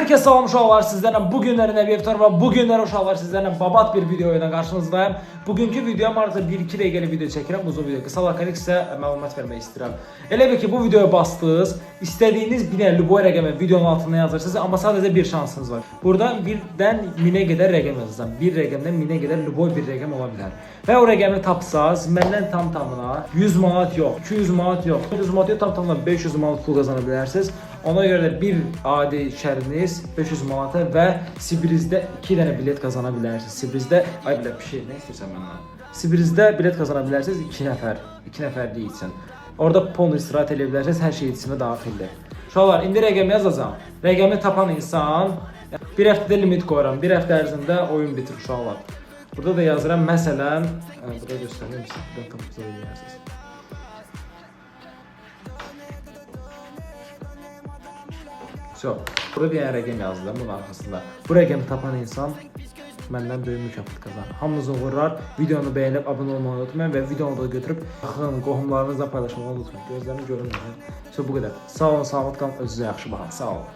Herkese salam uşaqlar, sizlərlə bu günləri Nəbiyev Tarva, bu günləri uşaqlar sizlərlə babat bir video ilə qarşınızdayım. Bugünkü videom artıq 1-2 dəqiqəlik video çəkirəm, uzun video. Qısa lakanik sizə məlumat vermək istəyirəm. Elə bir ki, bu videoya bastınız, istədiyiniz bir lüboy rəqəmi videonun altına yazırsınız, amma sadəcə bir şansınız var. Buradan 1-dən 1000-ə qədər rəqəm yazacağam. Bir rəqəmdən 1000-ə qədər lüboy bir rəqəm ola bilər. Və o rəqəmi tapsaz, məndən tam-tamına 100 manat yox, 200 manat yox, 100 manat yox, tam-tamına 500 manat pul qazana bilərsiniz. Ona görə də bir adi şəriniz 500 manata və Sibirizdə 2 dənə bilet qazana bilərsiniz. Sibirizdə, ay bilə bir şey, nə istəyirsən məndən? Sibirizdə bilet qazana bilərsiniz 2 nəfər, 2 nəfərlik üçün. Orada pol istirahət edə bilərsiniz, hər şey içində daxildir. Uşaqlar, indi rəqəmi yazacağam. Rəqəmi tapan insan bir həftədə limit qoyuram. Bir həftə ərzində oyun bitir uşaqlar. Burada da yazıram, məsələn, burada göstərəyim sizə, burada tapıza bilərsiniz. Burada bir rəqəm yazdım bunun arxasında. Bu rəqəmi tapan insan məndən böyük mükafat qazanır. Hamınız uğurlar. Videonu bəyənib abunə olmağı unutmayın və videonu da götürüb yaxın qohumlarınızla paylaşmağı unutmayın. Gözlərimi görünmür. Bu qədər. Sağ olun, salamat qalın, özünüzə yaxşı baxın. Sağ olun.